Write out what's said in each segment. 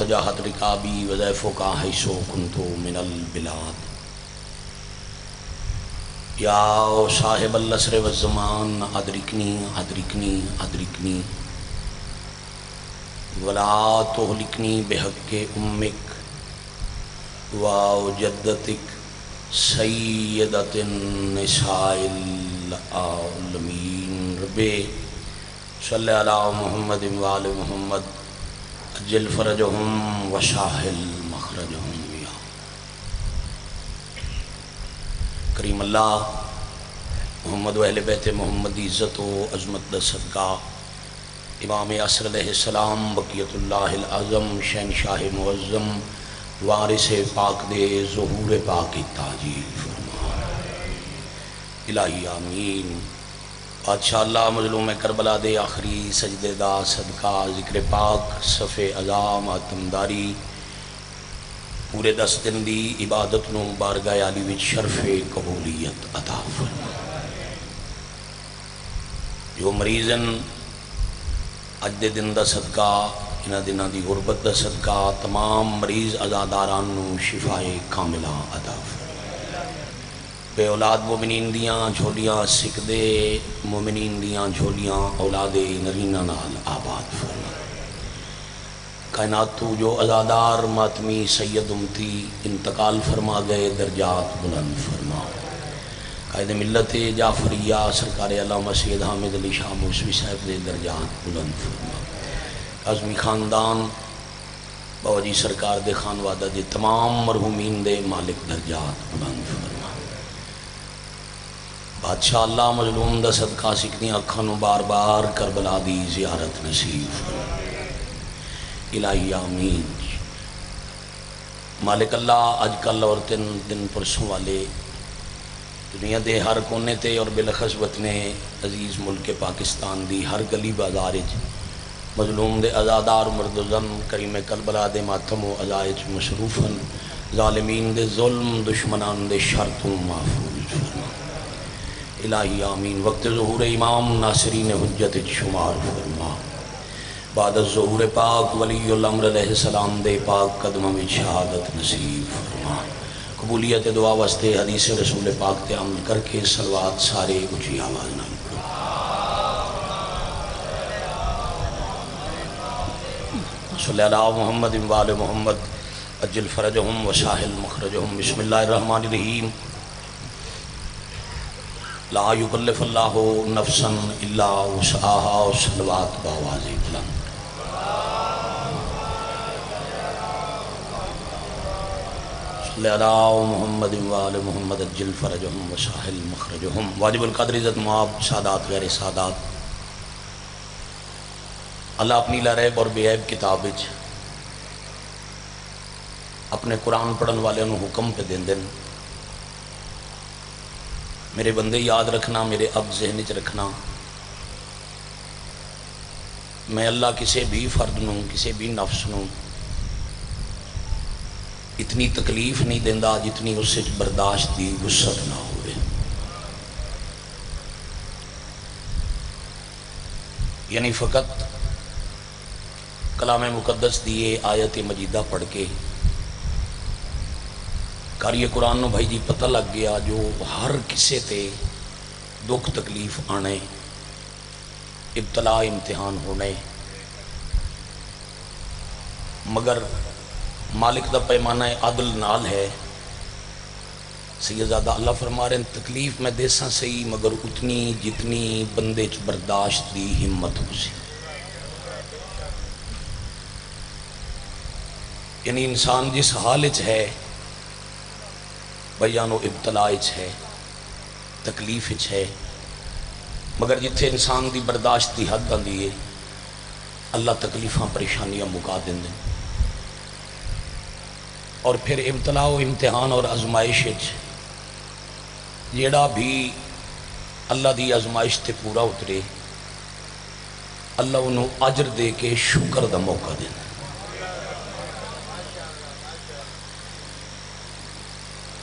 ارتجاحت رکابی وضیفک حیث کنت من البلاد یا صاحب العصر والزمان ادرکنی ادرکنی ادرکنی ولا تہلکنی بحق امک و جدتک سیدۃ النساء العالمین رب صلی علی محمد و آل محمد اجل فرجہم وساہل مخرجہم یا کریم اللہ محمد و اہل بیت محمد عزت و عظمت دا صدقہ امام عصر علیہ السلام بقیت اللہ العظم شہنشاہ معظم وارث پاک دے ظہور پاک کی تعجیل فرما الہی آمین۔ بادشاہ اللہ مظلوم کربلا دے آخری سجدے دا صدقہ ذکر پاک صفِ عزا ماتم داری پورے 10 دن دی عبادت نو بارگاہ عالی وچ شرف قبولیت عطا فرما۔ جو مریضن اج دے دن دا صدقہ انہاں دناں دی غربت دا صدقہ تمام مریض عزاداران نو شفائے کاملہ عطا فرما۔ بے اولاد مومنین دیاں جھولیاں سکدے مومنین دیاں جھولیاں اولاد نرینہ نال آباد فرما۔ کائنات تو جو عزادار ماتمی سید امتی انتقال فرما گئے درجات بلند فرما۔ قائد ملت جعفریہ سرکار علامہ سید حامد علی شاہ موسوی صاحب دے درجات بلند فرما۔ اعظمی خاندان باوجی سرکار دے خانوادہ دے تمام مرحومین دے مالک درجات بلند فرما۔ بادشاہ اللہ مظلوم دا صدقہ سکھدیاں اکھاں نو بار بار کربلا دی زیارت نصیب فرما۔ الہی آمین۔ مالک اللہ اج کل اور دن پرسوں والے دنیا دے ہر کونے تے اور بلخص وطن عزیز ملک پاکستان دی ہر گلی بازار مظلوم دے عزادار مرد و زن کریم کربلا دے ماتم و عزائج مصروفاً ظالمین دے ظلم دشمنان دے شرطوں محفوظ فرما۔ الہی آمین۔ وقت ظہور امام ناصرین حجت شمار فرما۔ بعد الظہور پاک ولی الامر علیہ السلام دے پاک قدمہ میں شہادت نصیب فرما۔ قبولیت دعا واسطے حدیث رسول پاک تے عمل کر کے صلوات سارے اچھی آواز نہ پڑھو۔ صلی اللہ محمد و آل محمد اجل فرجہم وساہل مخرجہم۔ بسم اللہ الرحمن الرحیم۔ لا یکلف اللہ نفسا الا وسعہا صلوات بآواز بلند۔ صلی اللہ محمد و آل محمد اجل فرجہم وساہل مخرجہم۔ واجب القدر عزت معاب سادات غیر سادات، اللہ اپنی لاریب اور بے عیب کتاب وچ اپنے قرآن پڑھن والے انہوں حکم پہ دین دن میرے بندے یاد رکھنا، میرے اب ذہن وچ رکھنا، میں اللہ کسی بھی فرد نوں کسی بھی نفس نوں اتنی تکلیف نہیں دیندا جتنی اس سے برداشت دی وسعت نہ ہوئے۔ یعنی فقط کلام مقدس دیے آیت مجیدہ پڑھ کے کاریہ قرآن نو بھائی جی پتہ لگ گیا جو ہر کسے تے دکھ تکلیف آنے، ابتلا امتحان ہونے، مگر مالک دا پیمانہ عدل نال ہے۔ سیدزادہ اللہ فرما رہے ہیں تکلیف میں دیساں صحیح مگر اتنی جتنی بندے چ برداشت دی ہمت ہو سی۔ یعنی انسان جس حالت ہے بیانو ابتلاء ہے، تکلیف ہے، مگر جتھے انسان دی برداشت دی حد آندی ہے اللہ تکلیفاں پریشانیاں مکا دیں دیں۔ اور پھر ابتلاء و امتحان اور آزمائش جیڑا بھی اللہ دی آزمائش تے پورا اترے اللہ انہوں اجر دے کے شکر دا موقع دیں۔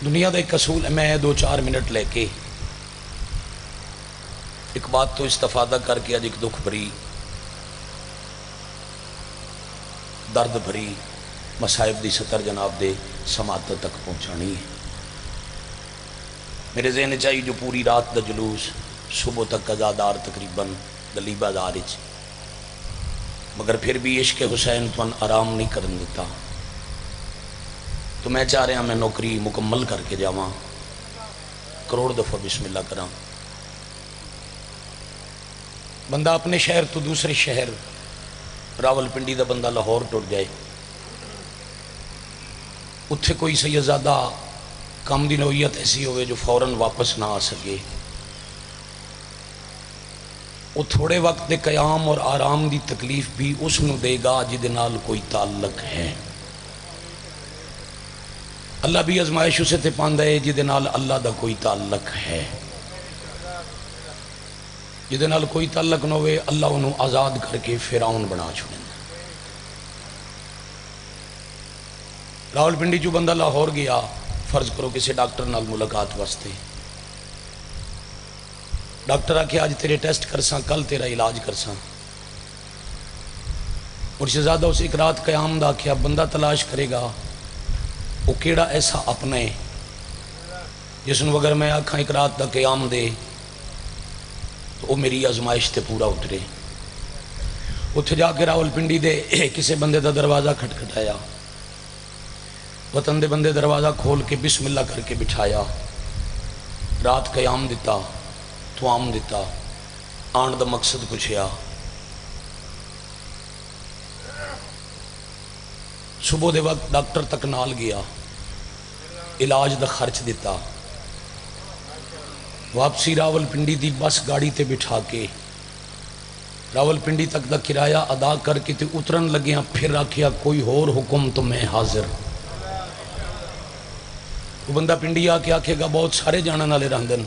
دنیا دا ایک اصول میں 2-4 منٹ لے کے ایک بات تو استفادہ کر کے آج ایک دکھ بھری درد بھری مصائب دی سطر جناب دے سماعت تک پہنچانی ہے۔ میرے ذہن چاہیے جو پوری رات دا جلوس صبح تک ازادار تقریباً گلی بازار وچ، مگر پھر بھی عشق حسین تو آرام نہیں کرن دیتا، تو میں چاہ رہا میں نوکری مکمل کر کے جاواں، کروڑ دفعہ بسم اللہ کراں۔ بندہ اپنے شہر تو دوسرے شہر، راول پنڈی دا بندہ لاہور ٹر جائے، اتھے کوئی سیدزادہ کام دی نوعیت ایسی ہوئے جو فوراً واپس نہ آ سکے، وہ تھوڑے وقت دے قیام اور آرام دی تکلیف بھی اس نو دے گا جدے نال کوئی تعلق ہے۔ اللہ بھی ازمائش اسے تے پاندہ ہے جدے نال اللہ دا کوئی تعلق ہے، جدے نال کوئی تعلق نہ ہوئے اللہ انہوں آزاد کر کے فرعون بنا چھوڑیں۔ راول پنڈی جو بندہ لاہور گیا، فرض کرو کسی ڈاکٹر نال ملاقات واسطے، ڈاکٹر آکے آج تیرے ٹیسٹ کرساں، کل تیرا علاج کرساں، اور سے زیادہ اس ایک رات قیام دا کیا بندہ تلاش کرے گا وہ کیڑا ایسا اپنے جس نے اگر میں آکھاں ایک رات دا قیام دے تو وہ میری آزمائش تے پورا اترے۔ اتھے جا کے راول پنڈی دے کسے بندے دا دروازہ کھٹکھٹایا، وطن دے بندے دروازہ کھول کے بسم اللہ کر کے بٹھایا، رات قیام دیتا، توام دیتا، آن دا مقصد پوچھیا، صبح دے وقت ڈاکٹر تک نال گیا، علاج دا خرچ دیتا، واپسی راول پنڈی دی بس گاڑی تے بٹھا کے راول پنڈی تک دا کرایہ ادا کر کے تے اترن لگیاں، پھر آکھیا کوئی اور حکم تو میں حاضر۔ وہ بندہ پنڈی آکے آکھے گا بہت سارے جانن والے رہندن،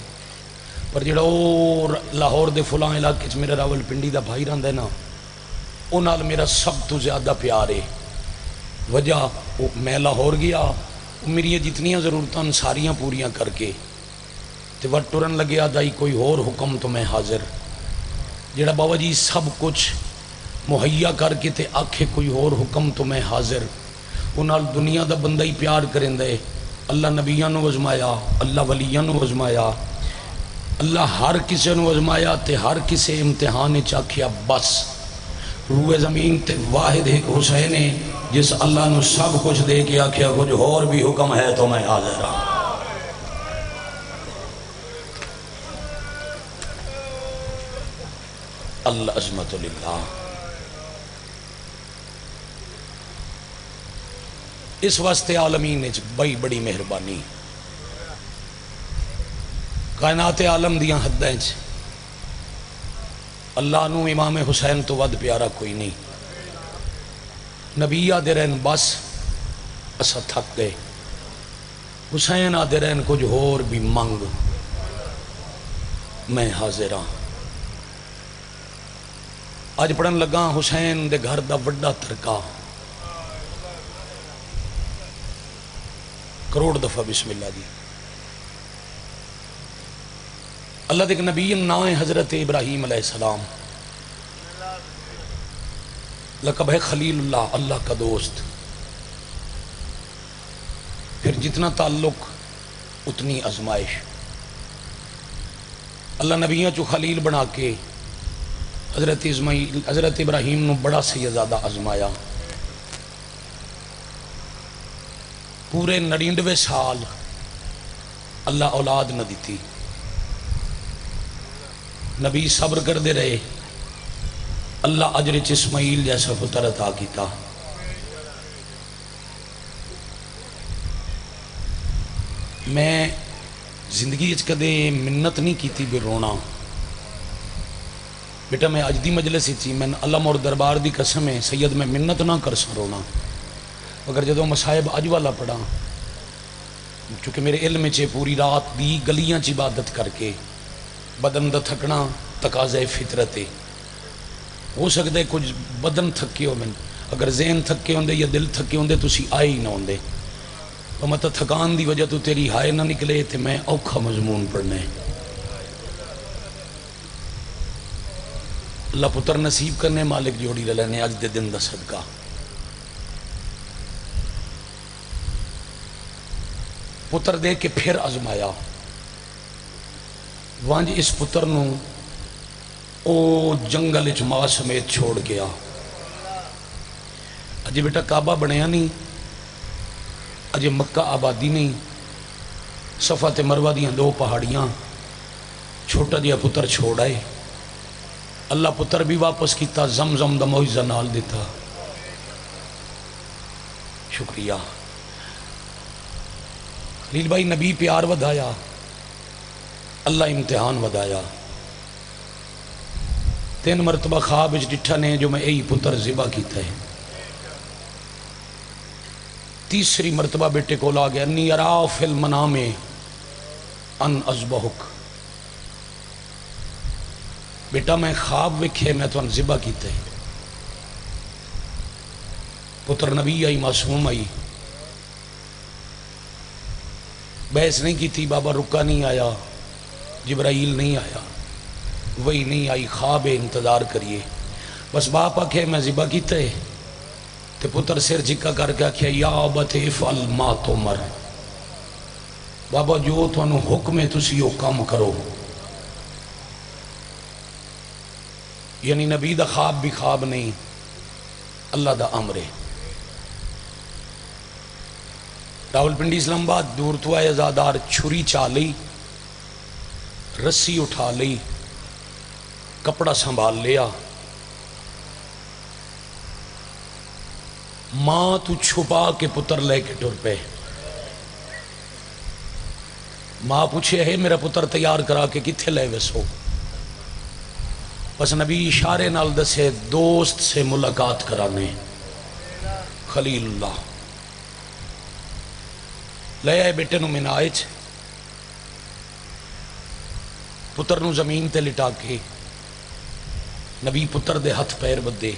پر جڑا وہ لاہور دے فلاں علاقے چ میرا راول پنڈی دا بھائی رہندا ہے نا، او نال میرا سب تو زیادہ پیار ہے۔ وجہ میں لاہور گیا، میری جتنیاں ضرورتاں ساریاں پوریاں کر کے تے وٹ ٹرن لگیا دائی کوئی اور حکم تو میں حاضر۔ جڑا بابا جی سب کچھ مہیا کر کے تے آکھے کوئی اور حکم تو میں حاضر، وہ نال دنیا دا بندہ ہی پیار کریں دے۔ اللہ نبیاں نو ازمایا، اللہ ولیاں نو ازمایا، اللہ ہر کسے نو ازمایا تے ہر کسے امتحان چاکھیا بس روح زمین تے واحد ایک حسین ہے جس اللہ نو سب کچھ دے کے آکھیا کچھ اور بھی حکم ہے تو میں حاضر ہوں۔ اللہ عظمت للہ۔ اس واسطے عالمین بڑی بڑی مہربانی، کائنات عالم دیاں حدیں اللہ نو امام حسین تو ود پیارا کوئی نہیں۔ نبی آدھے رہن بس اسا تھک گئے، حسین آدھے رہن کچھ اور بھی منگ میں حاضر ہاں۔ آج پڑھن لگا حسین دے گھر دا وڈا ترکا، کروڑ دفعہ بسم اللہ دی۔ اللہ دے نبی نام حضرت ابراہیم علیہ السلام، لقب ہے خلیل اللہ، اللہ کا دوست۔ پھر جتنا تعلق اتنی ازمائش، اللہ نبیوں چو خلیل بنا کے حضرت ابراہیم نو بڑا سیدزادہ ازمایا، پورے 99 سال اللہ اولاد نہ دیتی، نبی صبر کر دے رہے، اللہ اجر اسماعیل جیسا پتر عطا کیتا۔ میں زندگی اچ کدے منت نہیں کیتی بھی رونا، بیٹا میں اج دی مجلس ہی میں علم اور دربار دی قسم ہے سید میں منت نہ کر سا رونا، مگر جدو مصائب اج والا پڑھا، چونکہ میرے علم چے پوری رات دی گلیاں چ عبادت کر کے بدن دا تھکنا تقاضے فطرت ہے، ہو سکتا ہے کچھ بدن تھکے ہو، اگر ذہن تھکے ہوندے یا دل تھکے ہوندے تسی آئے ہی نہ ہوندے، تو مطلب تھکان دی وجہ تو تیری ہائے نہ نکلے تے میں اوکھا مضمون پڑھنے۔ اللہ پتر نصیب کرنے، مالک جوڑی لینے اج دے دن دا صدقہ۔ پتر دے کے پھر ازمایا، وانج اس پتر نو او جنگل اچ ماں سمیت چھوڑ گیا۔ اجے بیٹا کعبہ بنیا نہیں، اجے مکہ آبادی نہیں، صفا تے مروہ دیاں دو پہاڑیاں، چھوٹا دیا پتر چھوڑ آئے، اللہ پتر بھی واپس کیتا، زمزم دا معجزہ نال دیتا۔ شکریہ خلیل بھائی، نبی پیار ودایا، اللہ امتحان ودایا۔ 3 مرتبہ خواب اچ ڈٹھا نے جو میں یہی پتر ذبح کیتا ہے۔ تیسری مرتبہ بیٹے کو لا گیا، انی ارا فی المنام ان اذبحک، بیٹا میں خواب وکھے میں تو ان ذبح کیتا ہے۔ پتر نبی آئی، معصوم آئی، بحث نہیں کی تھی، بابا رکا نہیں آیا، جبرائیل نہیں آیا، وہی نہیں آئی، خواب انتظار کریے، بس باپ آکھے میں ذبح کیتا ہے، تے پتر سر جھکا کر کے آکھیا یا ابت افعل ما تؤمر، بابا جو تانوں حکم ہے تسی وہ کام کرو۔ یعنی نبی دا خواب بھی خواب نہیں، اللہ دا امر ہے۔ راول پنڈی اسلام آباد دور تو آئے ازادار، چھری چا لئی، رسی اٹھا لئی، کپڑا سنبھال لیا، ماں تو چھپا کے پتر لے کے ٹر پہ۔ ماں پوچھے ہے میرا پتر تیار کرا کے کتھے لے ویسو؟ بس نبی اشارے نال دسے دوست سے ملاقات کرانے، خلیل اللہ لے آئے بیٹے نو منائج، پتر نو زمین تے لٹا کے نبی پتر دے ہتھ پیر بدے،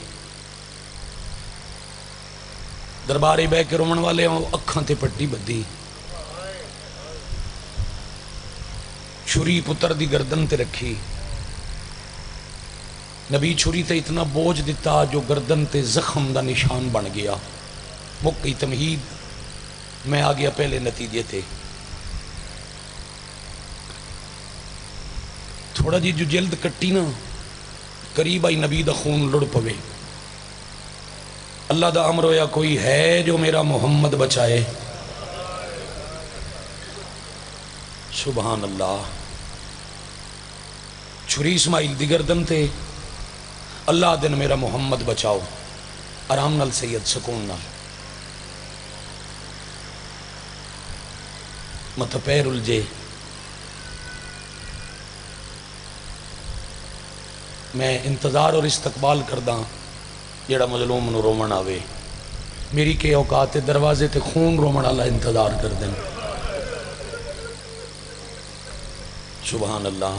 دربارے بہ کے رومن والے ہوں اکھاں تے پٹی بدی، چھری پتر دی گردن تے رکھی، نبی چھری تے اتنا بوجھ دیتا جو گردن تے زخم دا نشان بن گیا۔ مکی تمہید، میں آ گیا پہلے نتیجے تھے۔ تھوڑا جی جو جلد کٹی نا، قریب آئی نبی دا خون لڑ پوے، اللہ دا امر ہویا کوئی ہے جو میرا محمد بچائے؟ سبحان اللہ۔ چھری اسماعیل دی گردن تے، اللہ دن میرا محمد بچاؤ، آرام نال سید سکون نال، مت پیر الجے۔ میں انتظار اور استقبال کرداں جیڑا مظلوم نو رومن آوے، میری کے اوقات دروازے تے خون رومن والا انتظار کر دیں۔ سبحان اللہ۔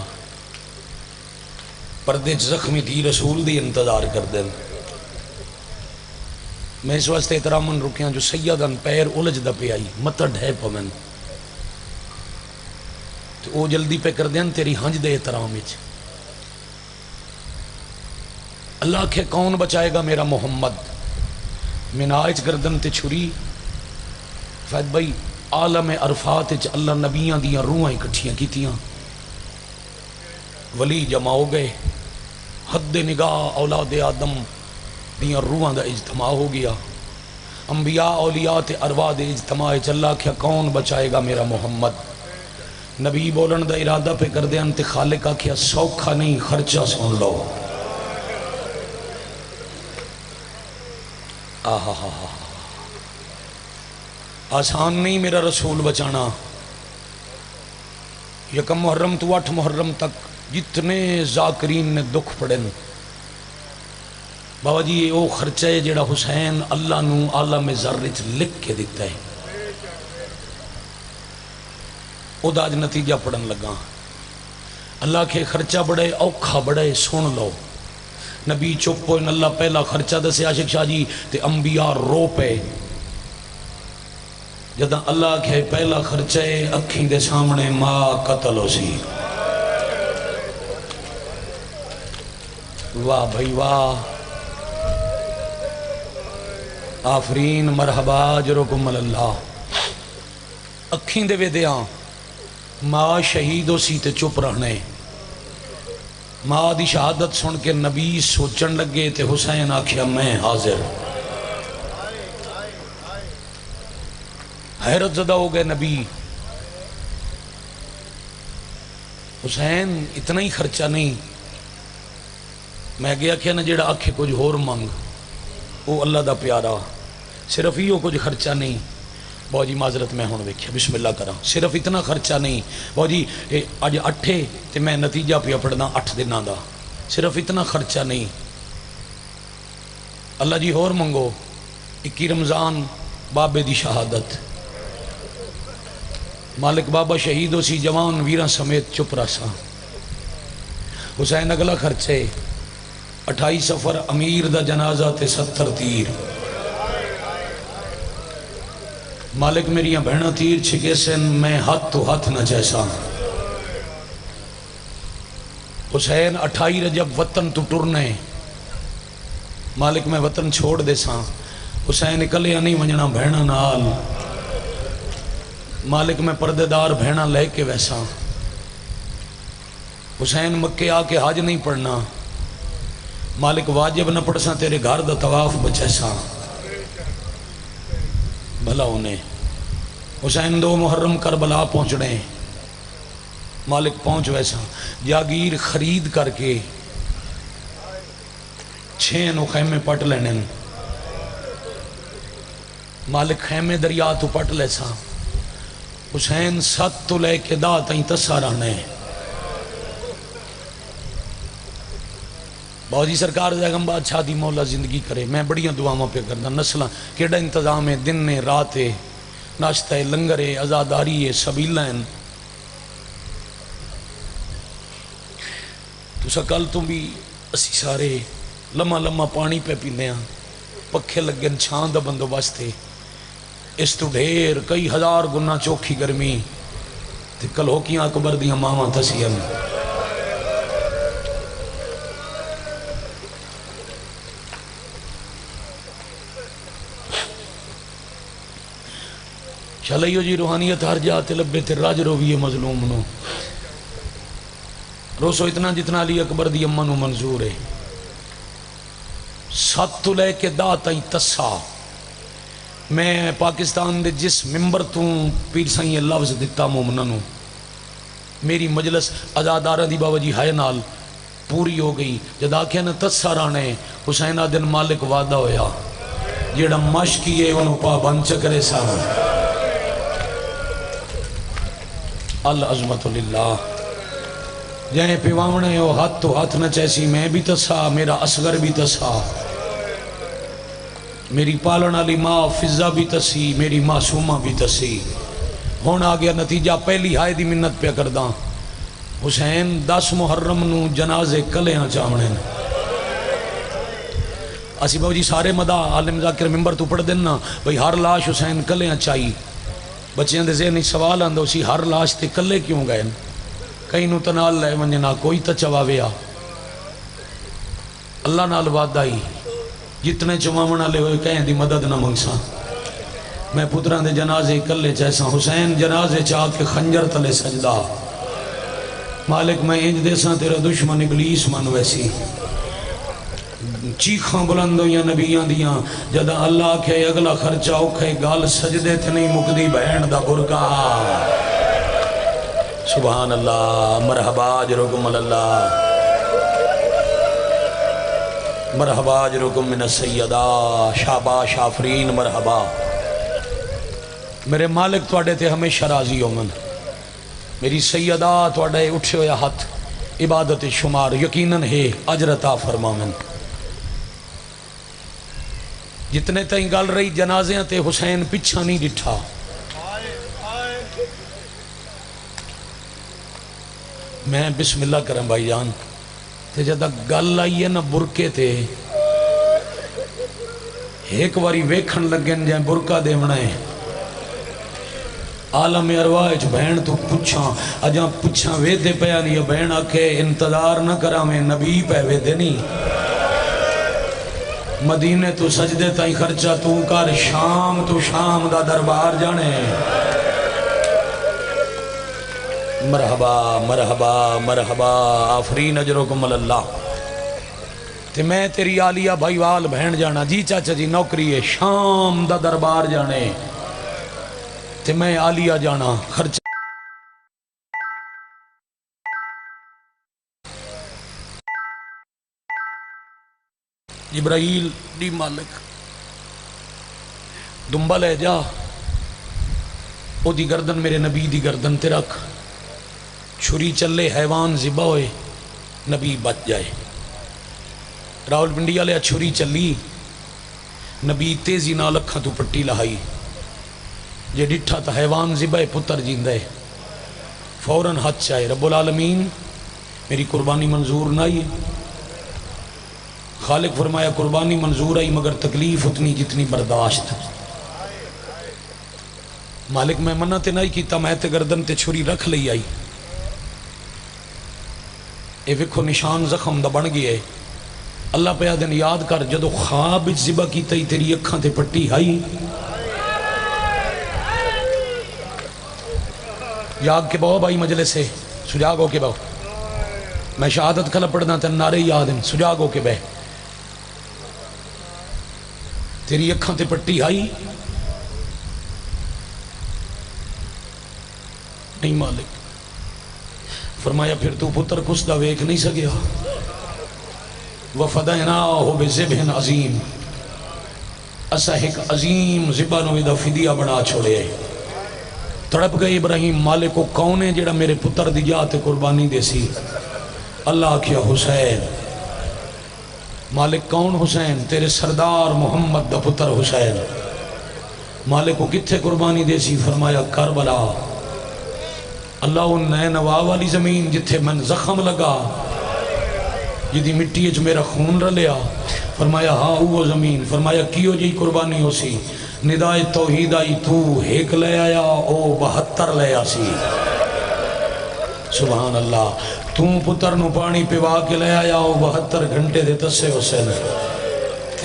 پردے زخمی تھی رسول دی انتظار کر دیں۔ میں اس واسطے احترامن رکیاں جو سیدن پیر الجھ دا پہ آئی مت ڈھے پمن، تو او جلدی پہ کر دیں تیری ہنج دے احترام وچ۔ اللہ کے کون بچائے گا میرا محمد؟ مناج گردن تے چھری، فید بھائی عالم عرفات وچ اللہ نبیاں دیاں روحاں اکٹھیاں کیتیاں، ولی جمع ہو گئے، حد نگاہ اولاد آدم دیاں روحاں دا اجتماع ہو گیا، انبیاء اولیاء تے ارواح دے اجتماع وچ اللہ کیا کون بچائے گا میرا محمد؟ نبی بولن دا ارادہ پہ کر دیں تے خالقہ کیا سوکھا نہیں، خرچہ سن لو۔ آسان نہیں میرا رسول بچانا۔ یکم محرم تو 8 محرم تک جتنے ذاکرین نے دکھ پڑن، بابا جی وہ خرچہ ہے جڑا حسین اللہ نو عالم ذرّچ لکھ کے دیتا ہے، او دا اج نتیجہ پڑھن لگا۔ اللہ کے خرچہ بڑے اوکھا بڑے سن لو۔ نبی چپ ہوئے، اللہ پہلا خرچہ دسے عاشق شاہ جی تے انبیاء رو پے، جدہ اللہ کے پہلا خرچہ اکھیں دے سامنے ماں قتل ہو سی۔ واہ بھائی واہ، آفرین مرحبا جرکم اللہ۔ اکھیں دے وے دیاں ماں شہید ہو سی تے چپ رہنے ماں دی شہادت سن کے نبی سوچن لگے تے حسین آکھیا میں حاضر حیرت زدہ ہو گئے نبی حسین اتنا ہی خرچہ نہیں میں گیا کیا نا جیڑا آکھے کچھ ہور مانگ وہ اللہ دا پیارا صرف ہی وہ کچھ خرچہ نہیں بہو جی معذرت میں ہوں دیکھیا بسم اللہ کرا صرف اتنا خرچہ نہیں بہو جی اج 8 تے میں نتیجہ پیا پڑھنا 8 دنوں دا صرف اتنا خرچہ نہیں اللہ جی ہور منگو 21 رمضان بابے دی شہادت مالک بابا شہید ہو سی جوان ویران سمیت چپ راسا حسین اگلا خرچے 28 سفر امیر دا جنازہ تے 70 تیر مالک میریاں بہنہ تیر چھکے سن میں ہاتھ تو ہاتھ نہ جیسا حسین 28 رجب وطن تو ٹرنے مالک میں وطن چھوڑ دے ساں حسین اکلے نہیں ونجنا بہنہ نال مالک میں پردے دار بہنہ لے کے ویسا حسین مکے آ کے حج نہیں پڑھنا مالک واجب نہ پڑھ ساں تیرے گھر دا طواف بچے ساں بھلا انہیں حسین 2 محرم کربلا پہنچنے مالک پہنچ ویسا جاگیر خرید کر کے 6 خیمے پٹ لینے مالک خیمے دریا تو پٹ لے سا حسین 7 تو لے کے دا تائیں تسا رہنے بہت جی سرکار زیگم بادشاہ دی مولا زندگی کرے میں بڑیاں دعاواں پہ کرنا نسلہ کیڑا انتظام ہے دن نے رات ہے ناشتہ ہے لنگر ہے ازاداری ہے سبیلہ ہیں تو سکل تم بھی اسی سارے لمحہ لمحہ پانی پہ پینے ہیں پکھے لگن چھان دا بندو بستے اس تو ڈھیر کئی ہزار گنا چوکھی گرمی تے کل ہوکیاں اکبر دیاں ماما تسیم چلیو جی روحانیت ہر جاتے لبے تے راج رویے مظلوم نو روسو اتنا جتنا علی اکبر دی امہ نو منظور ہے 7 تو لے کے دا تائیں تسا میں پاکستان دے جس ممبر تو پیر سائیں یہ لفظ دیتا مومنانو میری مجلس ازادارہ دی بابا جی ہائے نال پوری ہو گئی جدا کیا نا تسا رانے حسینہ دن مالک وعدہ ہویا جیڑا مشکی ہے انہوں پابند چکرے سامن العظمت للہ جہاں پیوامنے ہو ہاتھ تو ہاتھ نہ چیسی میں بھی تسا میرا اصغر بھی تسا میری پالن علی ماں فضہ بھی تسی میری معصومہ بھی تسی ہونا آگیا نتیجہ پہلی ہائے دی منت پہ کرداں حسین 10 محرم نو جنازے کلیاں چاونے اسی بابا جی سارے مدہ عالم ذاکر ممبر تو پڑھ دینا بھئی ہر لاش حسین کلیاں چاہی بچیاں دے ذہنی سوال آندھو سی ہر لاش تے کلے کیوں گئے کہیں نو تنال لے منجنا کوئی تچواویا اللہ نال وعدائی جتنے چمامنا لے ہوئے کہیں دی مدد نہ منگسا میں پتران دے جنازے کلے چیسا حسین جنازے چاہ کے خنجر تلے سجدہ مالک میں انج دے ساں تیرا دشمن ابلیس من ویسی چیخاں بلندوں یا نبیاں دیاں جدہ اللہ کے اگلا خرچہ اوکھے گال سجدے تھے نہیں مقدی بہن دا برکا سبحان اللہ مرحبا جرکم اللہ مرحبا جرکم من السیدہ شابا شافرین مرحبا میرے مالک توڑے تھے ہمیشہ راضی ہو من میری سیدہ توڑے اٹھے ہویا ہاتھ عبادت شمار یقیناً ہے اجرتا فرما من جتنے تائیں گل رہی جنازیاں تے حسین پچھا نہیں ڈٹھا میں بسم اللہ کرم بھائی جان تے جدہ گل آئی ہے نا برکے تے ایک واری ویکھن لگن جائیں برکہ دے منائے عالم ارواح بہن تو پچھا اجاں پچھا وے دے پیا نہیں بہن آکھے انتظار نہ کرا میں نبی پہ وے دے نہیں مدینے تو سجدے تائیں خرچہ تو کر شام تو شام دا دربار جانے مرحبا مرحبا مرحبا آفرین اجرکم اللہ۔ تے میں تیری عالیہ بھائی وال بہن جانا جی چاچا جی نوکری ہے شام دا دربار جانے تے میں عالیہ جانا خرچ جبرائیل دی مالک دنبا لے جا او دی گردن میرے نبی دی گردن تے رکھ چھری چلے حیوان ذبح ہوئے نبی بچ جائے راول پنڈی والے چھری چلی نبی تیزی نال اکھاں تو پٹی لہائی جے ڈٹھا تا حیوان ذبح پتر جیندہ ہے فوراً ہاتھ چاہے رب العالمین میری قربانی منظور نہ آئی خالق فرمایا قربانی منظور آئی مگر تکلیف اتنی جتنی برداشت مالک میں منع تے نہیں کیتا میں تے گردن تے چھری رکھ لئی آئی اے وکھو نشان زخم دا بن گیا ہے اللہ پہ آدھن یاد کر جدو خواب ذبح کی تئی تیری اکھاں تے پٹی آئی یاد کے بہو بھائی مجلس سے سجاگ ہو کے بہو میں شہادت کھلا پڑھنا تے نعرے یاد ہیں سجاگ ہو کے بہ تیری اکھاں تے پٹی آئی نہیں مالک فرمایا پھر تو پتر کس دا ویک نہیں سکیا وَفَدَيْنَاهُ بِذِبْحٍ عَظِيمٍ اسا ایک عظیم ذبح نو دا فدیہ بنا چھوڑے تڑپ گئے ابراہیم مالک کو کون ہے جڑا میرے پتر دی جات قربانی دے سی اللہ کیا حسین مالک کون حسین تیرے سردار محمد دا پتر حسین مالک کو کتھے قربانی دے سی فرمایا کربلا اللہ ان نئے نوا والی زمین جتھے من زخم لگا جدی مٹی اچ میرا خون رلیا فرمایا ہاں وہ زمین فرمایا کیوں جی قربانی ہو سی ندائے توحید آئی تو ایک لے آیا او 72 لے آسی سبحان اللہ تو پتر نو پانی پیوا کے لے آیا او 72 گھنٹے دے تسے حسین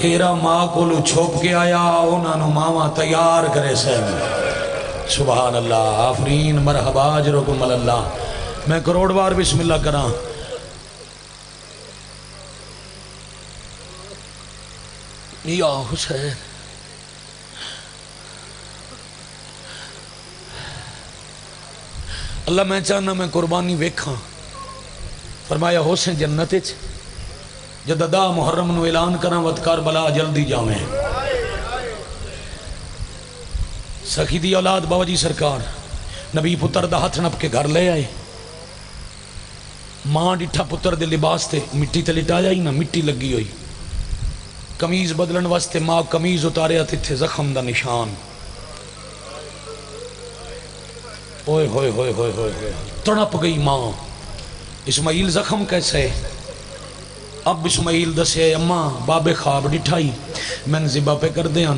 تیرا ماں کو لو چھوپ کے آیا اونا نو ماما تیار کرے سین سبحان اللہ آفرین مرحبا اجرکم اللہ میں کروڑ بار بسم اللہ کراں یا حسین اللہ میں چاہنا میں قربانی ویکھاں فرمایا حسین جنت جد دا محرم نو اعلان کراں وطکار بلا جلدی جاویں سخی دی اولاد بابا جی سرکار نبی پتر دا ہاتھ نپ کے گھر لے آئے ماں ڈٹھا پتر دے لباس تے مٹی تے لٹا جائی نا مٹی لگی ہوئی کمیز بدلن واسطے ماں کمیز اتاریا تھے زخم دا نشان اوئے ہوئے ہوئے ہوئے ہوئے تڑپ گئی ماں اسماعیل زخم کیسے اب اسماعیل دسے اماں بابے خواب ڈٹھائی میں ذبح پہ کر دیاں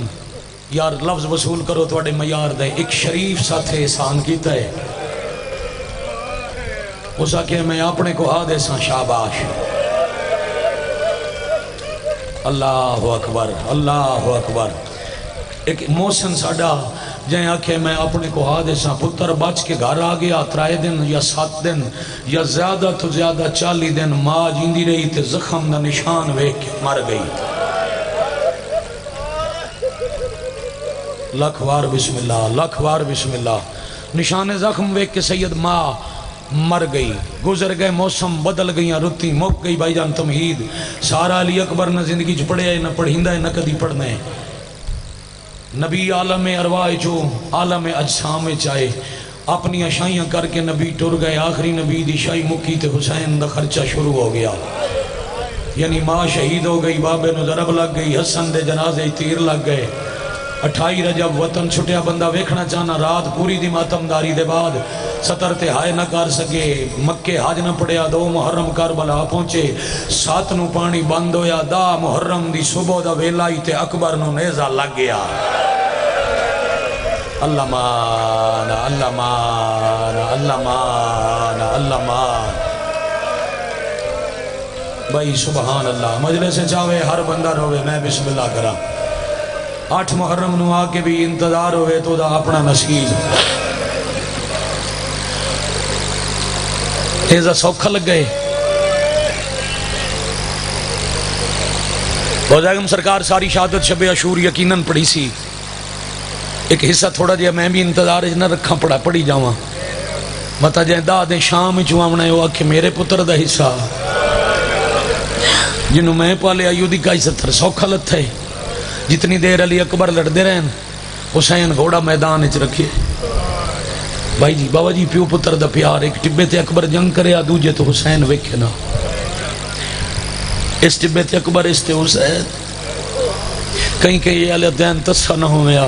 یار لفظ وصول کرو تو اڑے معیار دے ایک شریف ساتھے احسان کیتا ہے اس آکے میں اپنے کو آدھے ساں شاباش اللہ اکبر اللہ اکبر ایک موسن ساڑا جائیں آکھے میں اپنے کو آدھے ساں پتر بچ کے گھر آگیا 3 دن یا 7 دن یا زیادہ تو زیادہ 40 دن ماں جیندی رہی تے زخم دا نشان ویک کے مر گئی لکھ وار بسم اللہ لکھ وار بسم اللہ نشان زخم ویک کے سید ماں مر گئی گزر گئے موسم بدل گئیاں رتی مک گئی بھائی جان تمہید سارا علی اکبر نہ زندگی چ پڑھے نہ پڑھیندہ نہ کدی پڑھنے نبی عالم ارواح جو عالم اجسام چاہے اپنی اشائیاں کر کے نبی ٹر گئے آخری نبی دی شاہی مکی تے حسین دا خرچہ شروع ہو گیا یعنی ماں شہید ہو گئی بابے نو ضرب لگ گئی حسن دے جنازے تیر لگ گئے 28 رجب وطن چھٹیا بندہ ویکھنا چاہنا رات پوری دی ماتمداری دے بعد سطر تے ہائے نہ کر سکے مکے حج نہ پڑیا 2 محرم کربلا پہنچے 7 نو پانی بند ہویا 10 محرم دی صبح دا ویلائی تے اکبر نو نیزہ لگ گیا اللہ مانا اللہ مانا اللہ مانا اللہ مانا بھائی سبحان اللہ مجلس چاہوے ہر بندہ روے میں بسم اللہ کرا 8 محرم نو آکے بھی انتظار ہوئے تو دا اپنا نصیب ایزا سوکھا لگ گئے. غوث اعظم سرکار ساری شہادت شب عاشور یقیناً پڑھی سی. ایک حصہ تھوڑا جہا میں بھی انتظار نہ رکھا پڑھی جاواں. متا جائیں دا دیں شام چواونا ہے وہ آکھے میرے پتر دا حصہ جنہوں میں پالے آئیو دی کائی ستر سوکھا لت ہے. جتنی دیر علی اکبر لڑتے رہن حسین گھوڑا میدان اچ رکھے. بھائی جی بابا جی پیو پتر دا پیار. ایک ٹبے تے اکبر جنگ کرے دوجے تو حسین ویکھے نا. اس ٹبے تے اکبر اس تے حسین کہیں کہ یہ علی دین تسا نہ ہویا.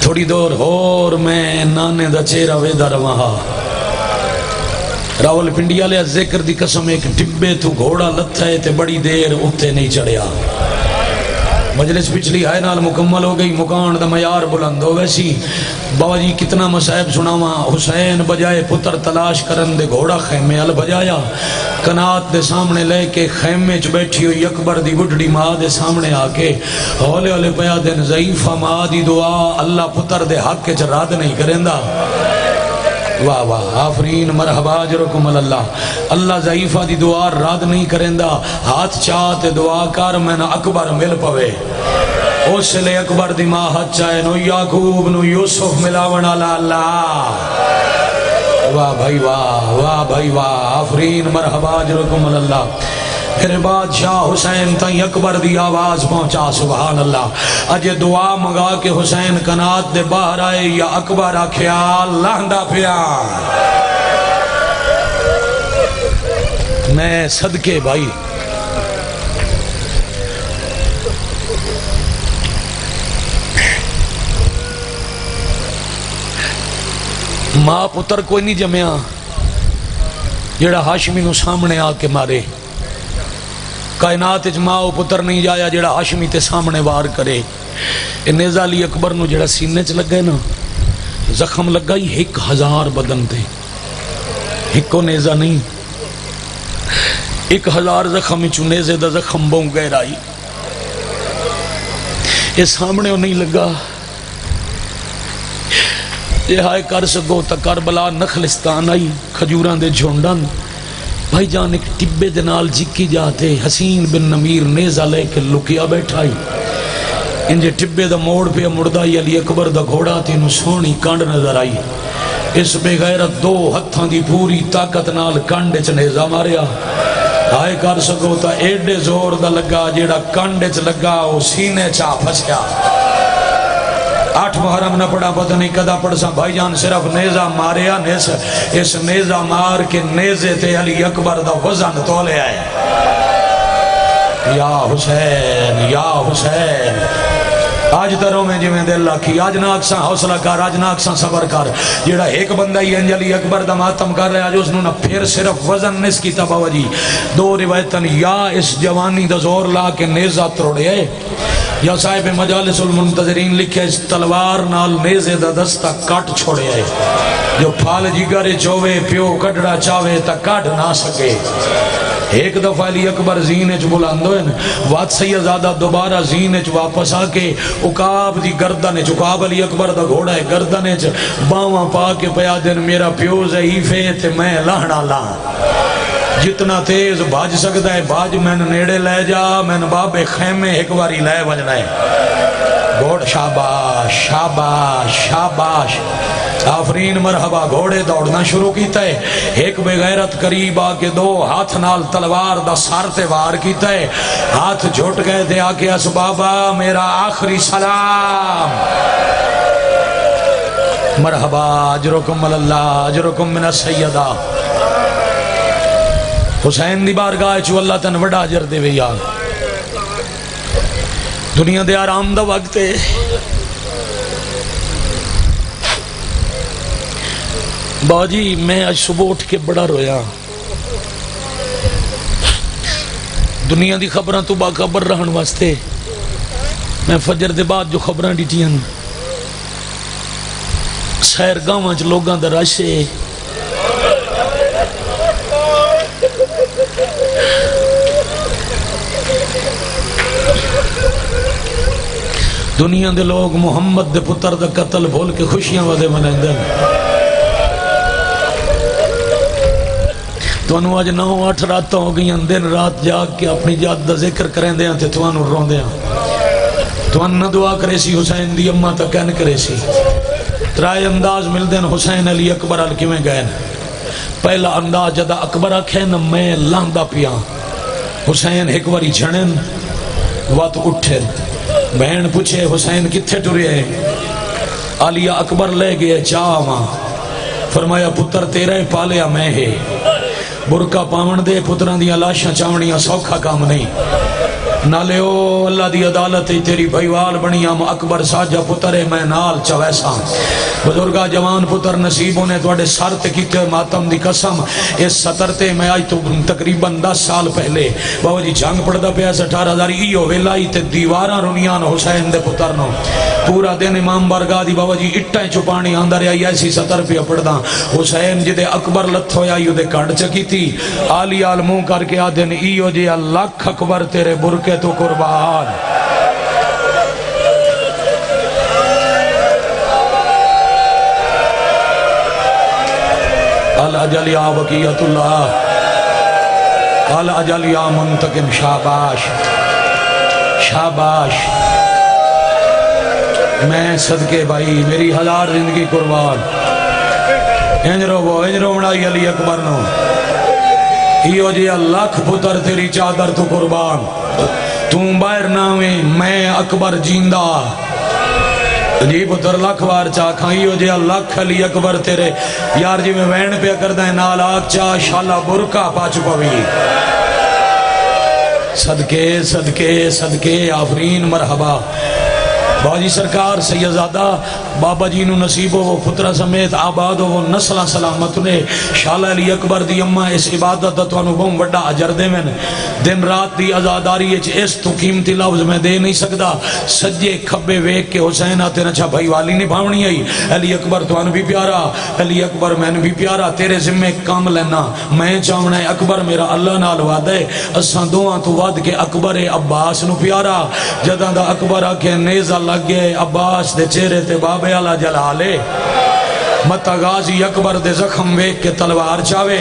تھوڑی دور ہور میں نانے دا چہرہ ویدہ رواں. راول پنڈی والے ذکر دی قسم ایک ٹبے تو گھوڑا لتھا ہے تے بڑی دیر اتے نہیں چڑھیا. مجلس پچھلی آئے نال مکمل ہو گئی. مکان دا معیار بلند ہو ویسی. بابا جی کتنا مصائب سناواں. حسین بجائے پتر تلاش کرن دے گھوڑا خیمے ال بجایا. کنات دے سامنے لے کے خیمے چ بیٹھی ہوئی اکبر دی بڈھڑی ماں دے سامنے آ کے ہولے ہولے پیا دن ضعیفہ ماں دی دعا اللہ پتر دے حق چ رد نہیں کریندا. واہ واہ آفرین مرحبا اجرکم اللہ. اللہ ضعیفہ دی دعا رد نہیں کریندا. ہاتھ چاہتے دعا کر میں نہ اکبر مل پوے. اس لئے اکبر دی ماں ہاتھ چاہے نو یعقوب نو یوسف ملاون علی اللہ. واہ بھائی واہ واہ بھائی واہ آفرین مرحبا اجرکم اللہ. پھر بادشاہ حسین تائیں اکبر دی آواز پہنچا سبحان اللہ. اجے دعا منگا کے حسین کنات دے باہر آئے یا اکبر آکھیا لہندا پیا. میں صدقے بھائی ماں پتر کوئی نہیں جمیا جڑا ہاشمی نو سامنے آ کے مارے. کائنات اچ ماں و پتر نہیں جایا جڑا ہاشمی تے سامنے وار کرے. نیزہ علی اکبر نو جڑا سینے چ لگے نا زخم لگا ہی 1000 بدن تے. ایکو نیزہ نہیں 1000 زخم چو نیزے دا زخم بہوں گہرائی. یہ سامنے نہیں لگا. یہ ہائے کر سکو تا کربلا نخلستان آئی کھجوران دے جھونڈن. بھائی جان ایک ٹبے دے نال جکی جاتے حسین بن نمیر نیزہ لے کے لکیا بیٹھائی. انجھے ٹبے دا موڑ پہ مردائی علی اکبر دا گھوڑا تینو سونی کانڈ نظر آئی. اس بے غیرت 2 ہتھاں دی پوری طاقت نال کانڈ چ نیزہ ماریا. ہائے کر سکو تا ایڈے زور دا لگا جیڑا کانڈ چ لگا وہ سینے چا پھسیا. 8 محرم نہ پڑا پتہ نہیں کدا پڑ سا. بھائی جان صرف نیزہ ماریا. اس نیزہ مار کے نیزے تے علی اکبر دا وزن تولے آئے. یا حسین یا حسین. آج دروں میں جو میں دے اللہ کی آج ناکساں حوصلہ کر آج ناکساں صبر کر. جیڑا ایک بندہ ہی علی اکبر دا ماتم کر رہا ہے جو اس نے پھر صرف وزن نس کی تباہ جی. 2 روایتاں یا اس جوانی دا زور لا کے نیزہ تروڑے ہے یا صاحب مجالس المنتظرین لکھے اس تلوار نال نیزے دا دستہ کٹ چھوڑے ہے. جو پھال جگر چوے پیو کڑڑا چاوے تا کٹ نہ سکے. ایک دفعہ علی اکبر زینچ بلاندو ہے وات سیدزادہ دوبارہ زینچ واپس آکے اکاب دی گردنچ اکاب علی اکبر دا گھوڑا ہے گردنچ باواں پا کے پیا دن میرا پیو ضعیفے تے میں لہنا لاں. جتنا تیز باج سکتا ہے باج میں نیڑے لے جا میں بابے خیمے ایک باری لے بجنا ہے. گھوڑ شاباش شاباش شاباش آفرین مرحبا. گھوڑے دوڑنا شروع کیتا ہے. ایک بے غیرت قریب آکے 2 ہاتھ نال تلوار دا سر تے وار کیتا ہے. ہاتھ جھوٹ گئے دے آکے اسبابا میرا آخری سلام. مرحبا اجرکم اللہ اجرکم من السیدہ. حسین دی بارگاہ چو اللہ تن وڈا اجر دے وے یار. دنیا دے آرام دا وقت ہے. باجی میں آج صبح اٹھ کے بڑا رویا. دنیا دی خبراں تو باخبر رہن واسطے میں فجر دے بعد جو خبراں ڈیٹیاں سیر گاواں چ لوگاں دا رش ہے. دنیا دے لوگ محمد دے پتر دا قتل بھول کے خوشیاں ودے منائیں. تانوں اج 9-8 رات ہو گئی دن رات جاگ کے اپنی ذات دا ذکر کریندے ہیں تے تانوں روندے ہیں تانوں نہ دعا کرے سی حسین دی اماں تا کہن کرے سی ترائے انداز ملدے ہیں حسین علی اکبر ال کیویں گئے پہلا انداز جدا اکبر آکھے نا میں لاندا پیا حسین ایک باری جھڑن وات اٹھے بہن پوچھے حسین کتھے ٹرے علی اکبر لے گئے چاواں فرمایا پتر تیرا ہی پالیا میں ہے برکا پاون دے پتران دیا لاشاں چاونیاں سوکھا کام نہیں نالے او اللہ دی عدالت تیری بھائیوال بنی ہم اکبر ساجہ پترے میں نال چویسا بزرگا جوان پتر نصیبوں نے توڑے سر تے کیتے ماتم دی قسم اس سطر تے میں آئی تو تقریباً 10 سال پہلے بابا جی جنگ پڑھ دا پیاس 18,000 ایو ویلائی تے دیواراں رونیان حسین دے پتر نو پورا دن امام بارگاہ دی بابا جی اٹھائیں چپانی اندر آئی ایسی سطر پہ پڑھ دا حسین جدے اکبر لت ہویا ایو دے کڑ چکی تھی آلی آلموں کر کے آدھن ایو جے اللہ اکبر تیرے برکے تو قربان الاجل یا وقیت اللہ الاجل یا منتقم شاباش شاباش میں صدقے بھائی میری 1000 زندگی قربان انجرو بنائی علی اکبر نو ایو جی اللہ پتر تیری چادر تو قربان تم باہر ناویں میں اکبر جیندہ جی پتر لکھ وار چاہ کھائیو جی اللہ علی اکبر تیرے یار جی میں وین پہ کردہ ہے نال آگ چاہ شالا برکا پاچ پوی صدقے صدقے صدقے آفرین مرحبا باجی سرکار سیدزادہ بابا جی نو نصیب ہو وہ پترہ سمیت آباد ہو وہ نسلہ سلامت نے شالہ علی اکبر دی اممہ اس عبادت دتوانو بہم وڈا عجر دے میں دن رات دی ازاداری اس تو قیمتی لفظ میں دے نہیں سکتا سجے کھبے ویک کے حسین آتے نچھا بھائی والی نہیں بھاونی آئی علی اکبر توانو بھی پیارا علی اکبر میں بھی پیارا تیرے ذمہ کام لینا میں چاہنا ہے اکبر میرا اللہ نال وعدہ ہے اساں دعاں تو وعد کے اکبر عباس نو پیارا جدہ دا اکبر آکے نیزہ لگے عباس دے چہرے تے بابے اللہ جلالے متا غازی اکبر دے زخم ویک کے تلوار چاوے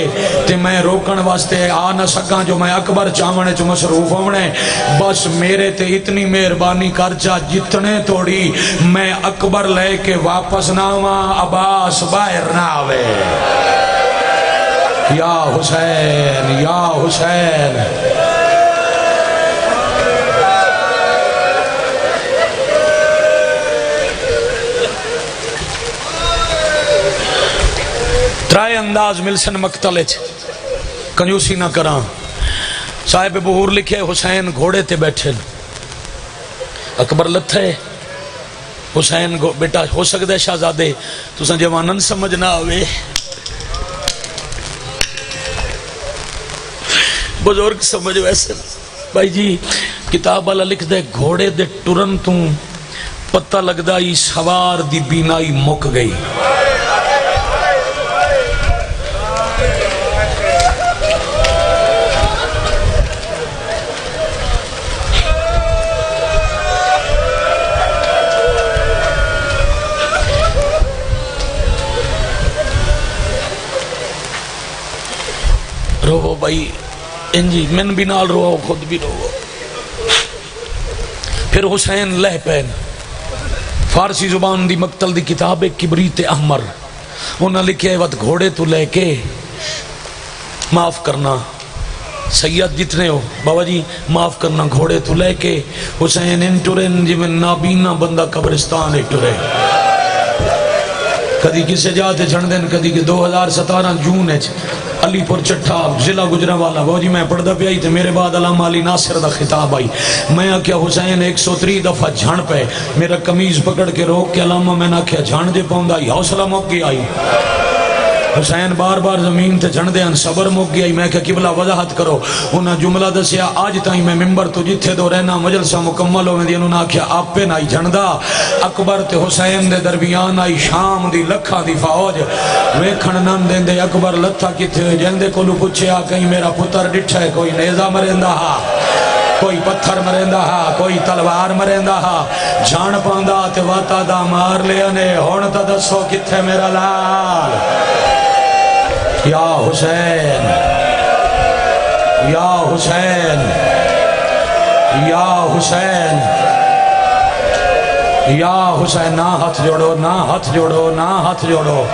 تے میں روکن واسطے آ نہ سکاں جو میں اکبر چاونے چو مصروف ہونے بس میرے تے اتنی مہربانی کر چا جتنے توڑی میں اکبر لے کے واپس نہ ہوا عباس باہر نہ آوے یا حسین یا حسین ترائے انداز ملسن مقتل کنجوسی نہ کران صاحب بہور لکھے حسین گھوڑے تے بیٹھے اکبر لتھے حسین بیٹا ہو سکتا ہے شہزادے تو سن جوانن سمجھنا ہوئے بزرگ سمجھ ویسے بھائی جی کتاب والا لکھ دے گھوڑے دے ٹرن تو پتہ لگدا ہی سوار دی بینائی مک گئی رو بھائی انجی من بھی نال رو خود بھی رو پھر حسین لہ پین فارسی زبان دی مقتل دی کتاب کبریت احمر انہاں لکھے وقت گھوڑے تو لے کے معاف کرنا سید جتنے ہو بابا جی معاف کرنا گھوڑے تو لے کے حسین انٹورن جی میں نابینا بندہ قبرستان انٹورے کدی کسے جاتے چھڑ دین کدی کہ 2017 جون ہے علی پور چٹھا ضلع گجرانوالا وہ جی میں پڑھدا پہ آئی تھے میرے بعد علامہ علی ناصر دا خطاب آئی میں کیا حسین 103 دفعہ جھان پہ میرا کمیز پکڑ کے روک کے علامہ میں نہ کیا جھان دے پاؤں آئی حوصلہ موک گئی آئی حسین بار بار زمین تے جھن دے ان صبر موک گئی میں کہ قبلہ وضاحت کرو انہاں جملہ دسیا آج تائیں میں ممبر تو جتھے دو رہنا مجلسہ مکمل ہو میں دی انہوں نے کیا آپ پہ نائی جھن دا اکبر تے حسین دے درمیان آئی شام دی لکھا دی فوج ویکھن نن دیں دے اکبر لتھا کی تھے جہندے کو لو پچھے آ کہیں میرا پتر ڈٹھا ہے کوئی نیزہ مرندہ ہا کوئی پتھر مرندہ ہا کوئی تلوار مرندہ ہا جان پاندہ تے واتا دا مار لیا نے ہون تا دسو کتھے میرا لال یا حسین یا حسین یا حسین یا حسین. نہ ہاتھ جوڑو نہ ہاتھ جوڑو نہ ہاتھ جوڑو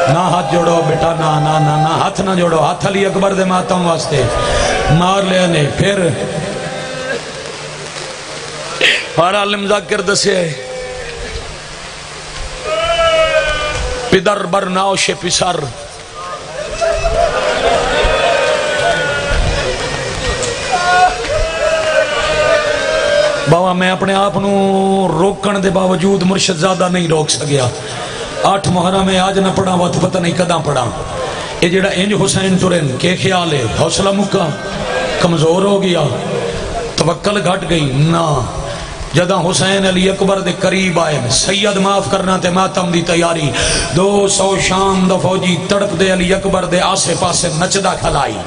نہ ہاتھ جوڑو بیٹا نہ نہ نہ نہ ہاتھ نہ جوڑو. ہاتھ علی اکبر دے ماتم واسطے مار لیا نے. پھر ہمارا علم ذاکر دسے پدر برناوش پسر بابا میں اپنے آپ روکن دے باوجود مرشد زیادہ نہیں روک سکیا. 8 محرم میں آج نہ پڑھا وقت پتہ نہیں کداں پڑھا. یہ جڑا انج حسین ٹرن کے خیال ہے حوصلہ مکا کمزور ہو گیا توکل گھٹ گئی نہ. جدہ حسین علی اکبر دے قریب آئے سید معاف کرنا تے ماتم دی تیاری 200 شام دا فوجی تڑپ دے علی اکبر دے آسے پاسے نچدہ کھلائی.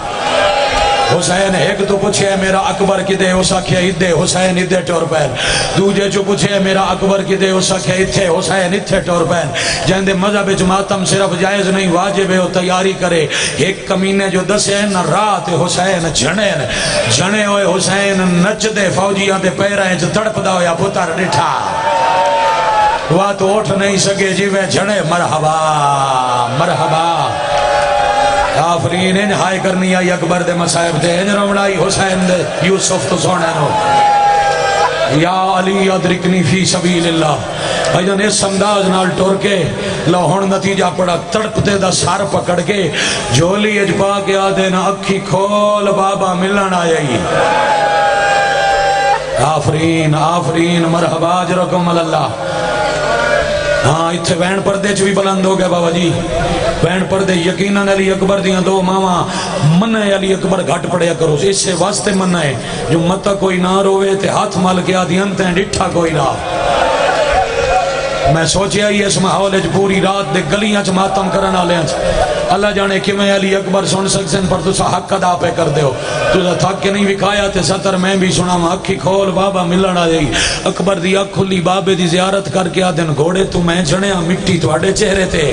حسین ایک تو پوچھے میرا اکبر کی دے اسا کیا ادھے حسین ادھے ٹور پین. دوجے جو پوچھے میرا اکبر کی دے اسا کیا اتھے حسین اتھے ٹور پین. جہندے مذہب ماتم صرف جائز نہیں واجب ہے وہ تیاری کرے. ایک کمینے جو دسے نہ رات حسین جھنے ہوئے حسین نچ دے فوجیاں دے پیرائیں جو تڑپ دا ہویا پتر ڈٹھا وہ تو اٹھ نہیں سکے جیوے جھنے مرحبا مرحبا. آفرین ان ہائے کرنی آئی اکبر دے مسائب دے ان رومنائی حسین دے یوسف تو سونے نو یا علی ادرکنی فی سبیل اللہ. بھائیجان اس انداز نال ٹور کے لوہن نتیجہ پڑا تڑپ دے دا سار پکڑ کے جھولی اجپا کے آدھے نا اکھی کھول بابا ملن آئی. آفرین آفرین مرحبا جرکم اللہ. ہاں اتھے وین پردے چ بھی بلند ہو گیا بابا جی. وین پردے یقیناً علی اکبر دیاں 2 ماما منہ علی اکبر گھٹ پڑیا کرو اس سے واسطے منہ ہے جو متا کوئی نہ روے تے ہاتھ مل کے آدھی انتیں ڈٹھا کوئی نہ. میں سوچیا ہی اس ماحول پوری رات دے گلیاں چ ماتم کرن والے اللہ جانے کہ میں علی اکبر سن سکسن پر تسا حق ادا پہ کر دیو. تسا تھک کے نہیں وکھایا تے ستر میں بھی سنا ماں اکھی کھول بابا ملن آ جائی. اکبر دی اکھ کھلی بابے دی زیارت کر کے آدھن گھوڑے تو میں جھڑیا مٹی تواڈے چہرے تے.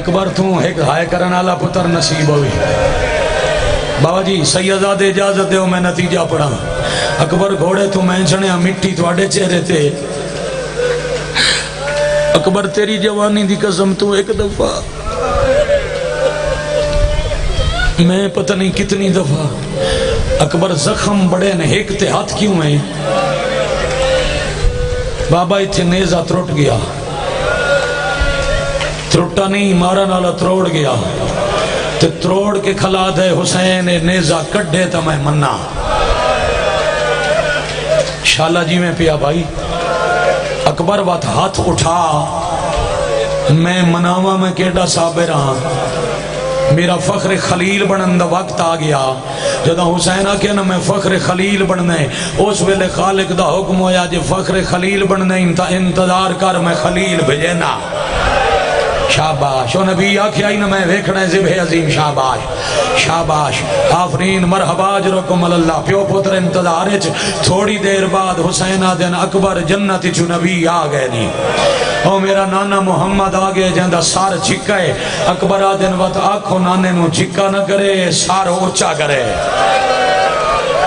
اکبر تو ایک ہائے کرن والا پتر نصیب ہوئی. بابا جی سیدزادے اجازت دیو میں نتیجہ پڑھا. اکبر گھوڑے تو میں جھڑیا مٹی تواڈے چہرے تے. اکبر تیری جوانی دی قسم تو ایک دفعہ میں پتہ نہیں کتنی دفعہ اکبر زخم بڑے نے ایک تے ہاتھ کیوں ہیں بابا اتھے نیزہ تروٹ گیا. تروٹا نہیں مارا نالا تروڑ گیا تے تروڑ کے کھلا دے حسین نیزہ کڈے تا میں مننا. شالا جی میں پیا بھائی اکبر بات ہاتھ اٹھا میں مناوا میں کیڑا صابر ہاں. میرا فخر خلیل بنن دا وقت آ گیا. جدہ حسین آکے نا میں فخر خلیل بننے اس ویلے خالق دا حکم ہویا جے فخر خلیل بننے انتظار کر میں خلیل بھیجنا. شاباش و نبی آکھے آئی نا میں ویکھنا زبہ عظیم شاباش شاباش آفرین مرحبا جرکم اللہ. پیو پتر انتظار تھوڑی دیر بعد حسین آدھن اکبر جنت چو نبی آگئے نہیں. او میرا نانا محمد آگئے جہندہ سار چھکا ہے. اکبر آدھن وقت آنکھوں نانے نو چھکا نہ کرے سار اچھا کرے.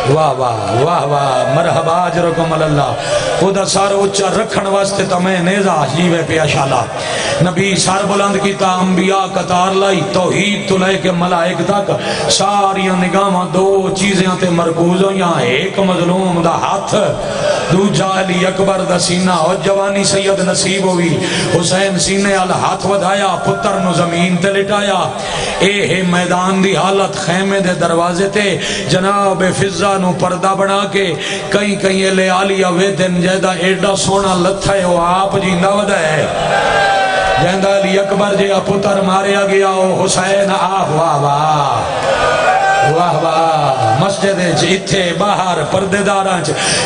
واہ واہ واہ واہ مرحبا اجرکم اللہ. خدا سار اچھا رکھن واسطے تا میں نیزہ جیوے پیا شالا. نبی سار بلند کیتا انبیاء قطار لائی توحید تو لے کے ملائک تک ساریاں نگاہاں 2 چیزیں تے مرکوز ہویاں. ایک مظلوم دا ہاتھ دوجا علی اکبر دا سینہ. اور جوانی سید نصیب ہوئی. حسین سینے والا ہاتھ ودھایا پتر نو زمین تے لٹایا. اے میدان دی حالت خیمے دے دروازے تے جناب فضا نو پردہ بنا کے کئی کئی لے آلیا وے دن جیدہ ایڈا سونا لتھا ہے وہ آپ جی نود ہے. جہندہ علی اکبر جی پتر ماریا گیا حسین آہ واہ واہ واہ واہ. مسجد جتھے باہر پردے داراں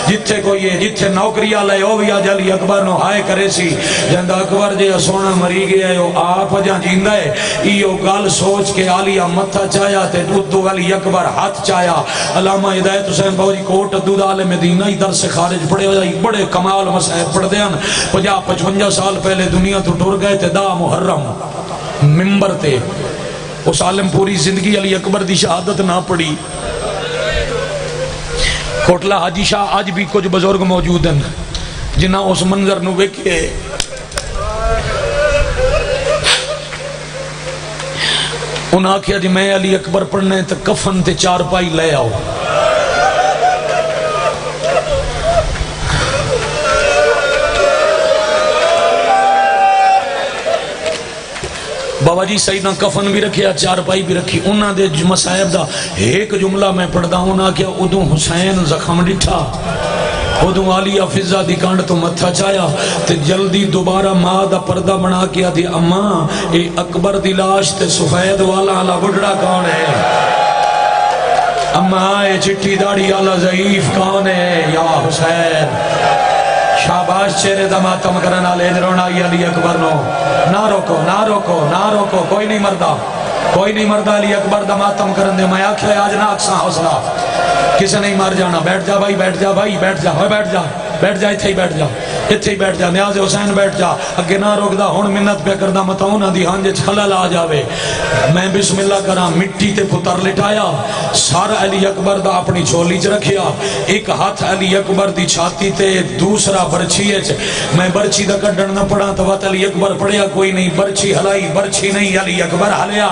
جتھے کوئی ہے جتھے نوکری والے او بھی اج علی اکبر نو ہائے کرے سی جندا اکبر جے سونا مری گیا ہے او آپ جاں جیندا ہے ایو گل سوچ کے عالیہ متھا چایا تے ادو علی اکبر ہاتھ چایا علامہ ہدایت حسین بہو جی کوٹ ادو دا عالم مدینہ ہی درس خارج پڑھے ہوئے بڑے کمال مسائل پڑھ دیاں 50-55 سال پہلے دنیا تو ٹر گئے تے دا محرم ممبر تے اس عالم پوری زندگی علی اکبر دی شہادت نہ پڑی کوٹلا حاجی شاہ آج بھی کچھ بزرگ موجود ہیں جنہاں اس منظر نو ویکھے انہاں آکھیا جی میں علی اکبر پڑھنے تے کفن تے چار پائی لے آؤ بابا جی سیدنا کفن بھی رکھیا چار پائی بھی رکھی انہاں دے مسائب دا ایک جملہ میں پڑھدا انہاں کیا ادوں حسین زخم ڈٹھا ادوں عالیہ فضا دی کانڈ تو متھا چایا تے جلدی دوبارہ ماں دا پردہ بنا کیا دی اماں اے اکبر دی لاش تے سفید والا علا بڑھڑا کون ہے اماں اے چٹی داڑی علا ضعیف کون ہے یا حسین شاباش چہرے دا ماتم کرنا لے درونا علی اکبر نو نہ روکو نہ روکو نہ روکو کوئی نہیں مردہ علی اکبر دا ماتم کرن دے میں آکھیا آج نہ اکساں حوصلہ کسے نہیں مر جانا بیٹھ جا بھائی بیٹھ جا بھائی بیٹھ جا اتھے ہی بیٹھ جا نیاز حسین بیٹھ جا اگے نہ روک دا ہون منت پہ کردہ متاؤنا دی ہانجے چھلل آ جاوے میں بسم اللہ کرا مٹی تے پتر لٹایا سارا علی اکبر دا اپنی چھولی چ رکھیا ایک ہاتھ علی اکبر دی چھاتی تے دوسرا برچی ہے میں برچی دا کڈن نہ پڑا تو وقت علی اکبر پڑیا کوئی نہیں برچی ہلائی برچی نہیں علی اکبر ہلیا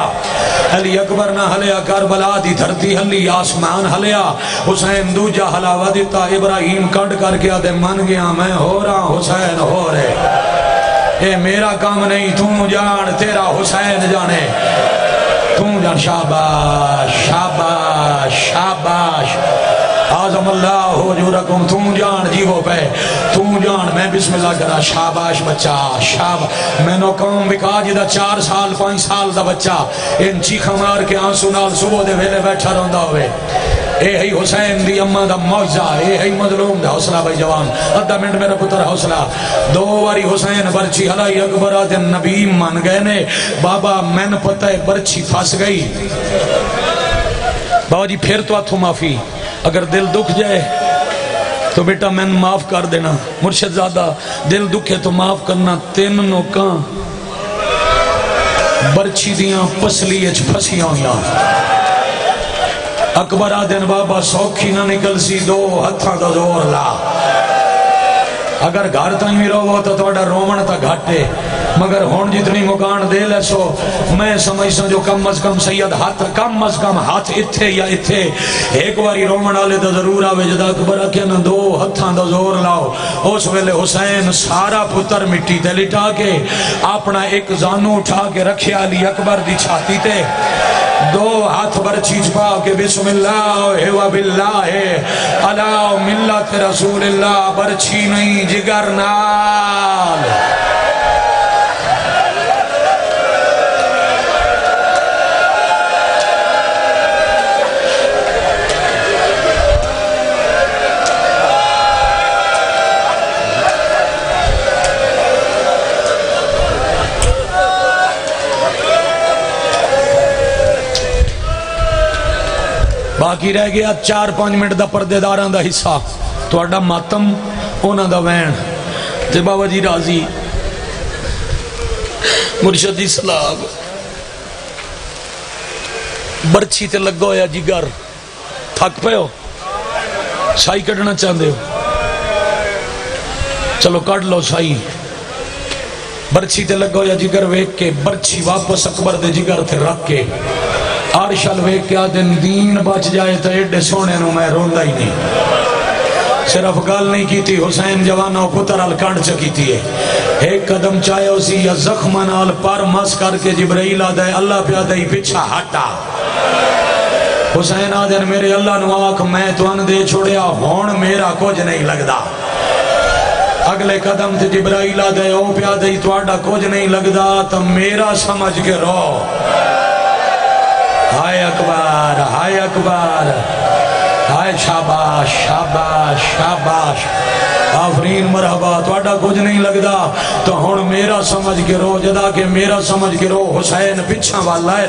علی اکبر نہ ہلیا کربلا دی دھرتی ہلی آسمان ہلیا حسین دوجا ہلاوہ دیتا ابراہیم کڈ کر کے آدھے من گیا میں ہو رہا حسین ہو رہے اے میرا کام نہیں تم جان تیرا حسین جانے تم جان شاباش شاباش شاباش آزم اللہ حجورکم تم جان جیو پہ تم جان میں بسم اللہ کرا شاباش بچہ شاباش میں نو کام بکا جدہ 4 سال 5 سال دا بچہ ان چیخ مار کے آنسو نال صبح دے ویلے بیٹھا روندہ ہوئے اے ہی حسین دی اممہ دا موجزہ اے ہی مظلوم دا حوصلہ بھائی جوان ادھا منٹ میرا پتر حوصلہ 2 واری حسین برچی ہلائی اکبر آدھے نبی مان گئے نے بابا میں نے پتہ ہے برچی پھاس گئی بابا جی پھر تو آتھو معافی اگر دل دکھ جائے تو بیٹا میں معاف کر دینا مرشد زادہ دل دکھے تو معاف کرنا 3 نوکاں برچی دیاں پسلی اچھ پھسیاں ہویاں اکبر آدھن بابا سوکھی نہ نکل سی 2 ہتھاں دا زور لا اگر گھر تائیں بھی رہو تو توڑا رومن تا گھاٹے مگر ہون جتنی مکان دے لے سو میں سمجھتا جو کم از کم سید ہاتھ اتھے یا اتھے ایک باری رومن آلے دا ضرور آوے جدا اکبر آکے نا 2 ہتھاں دا زور لاؤ اس ویلے حسین سارا پتر مٹی تے لٹا کے اپنا ایک زانو اٹھا کے رکھے علی اکبر دی چھاتی تے 2 ہاتھ برچی چھپا کے بسم اللہ و باللہ علی ملت رسول اللہ برچی نہیں جگر نال باقی رہ گیا 4-5 منٹ دا پردے داراں دا حصہ تو اڈا ماتم اونا دا وین تے بابا جی راضی مرشد جی سلام برچی تے لگو یا جگر تھک پہ ہو سائی کٹنا چاہندے ہو چلو کٹ لو سائی برچی تے لگو یا جگر ویک کے برچی واپس اکبر دے جگر تے رکھ کے آرشل ویک کیا دن دین بچ جائے تو ایڈے سونے نو میں روندہ ہی نہیں صرف گل نہیں کی تھی حسین جوانہ پتر الکانڈ چکی تھی ایک قدم چاہے اسی یا زخم نال پر مس کر کے جبرائیل آدھے اللہ پہ آدھے پچھا ہٹا حسین آدھے میرے اللہ نو آکھ میں تو ان دے چھوڑیا ہون میرا کچھ نہیں لگدا اگلے قدم تے جبرائیل آدھے او پہ آدھے تو آڈا کچھ نہیں لگدا تو میرا سمجھ کے رو ہائے اکبر ہائے شاباش شاباش شاباش آفرین مرحبا تھوڑا کچھ نہیں لگدا تو ہن میرا سمجھ کے رو جدا کہ میرا سمجھ کے رو حسین پچھا والا ہے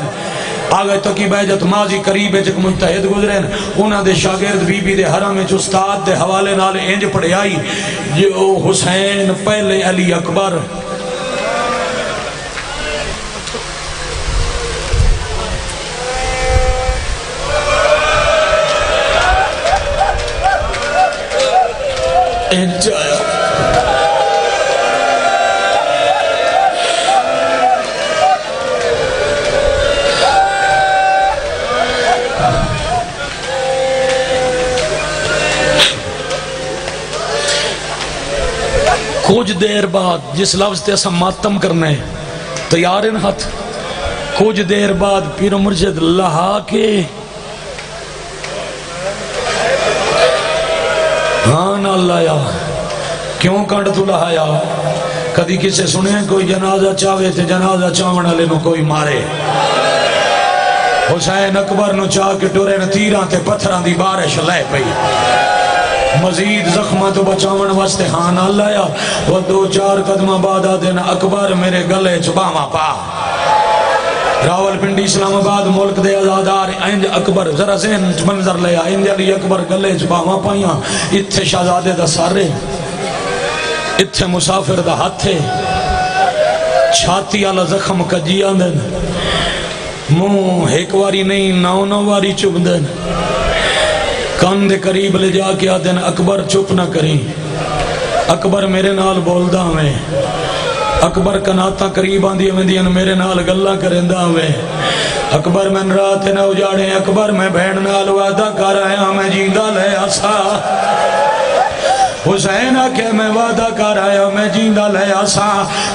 آگے تکی بیجت ماضی قریب جک مجتہد گزرے انہاں دے شاگرد بی بی دے حرم وچ استاد دے حوالے نال انج پڑھائی جو حسین پہلے علی اکبر انج آیا کچھ دیر بعد جس لفظ تے اسا ماتم کرنے تیار ہیں ہاتھ کچھ دیر بعد پیر مرشد لہا کے ہاں نہ لایا کیوں کنڈ تو لہایا کدی کسے سنے کوئی جنازہ چاہے تے جنازہ چاہنے والے نو کوئی مارے حسین اکبر نو چاہ کے ٹورے نے تیراں تے پتھراں دی بارش لے پئی مزید زخمہ تو بچاون واسطے ہاں نہ لایا وہ 2-4 قدمہ بعد دن اکبر میرے گلے چباما پا راول پنڈی اسلام آباد ملک دے آزادار انج اکبر ذرا ذہن منظر لیا انج علی اکبر گلے چباما پائیاں اتھے شہزادے دا سارے اتھے مسافر دا ہاتھے چھاتی آلا زخم کجی آندن منہ ایک واری نہیں 9 واری چب دن کان دے قریب لے جا کے آدن اکبر چپ نہ کریں اکبر میرے نال بولدا میں اکبر کناتا قریب آندی میں میرے نال گلہ کرندہ میں اکبر میں رات نہ اجاڑیں اکبر میں بہن نال وعدہ کر آیا میں جیندہ لے آسا حسین آکے میں وعدہ کر آیا میں جیندہ لے آسا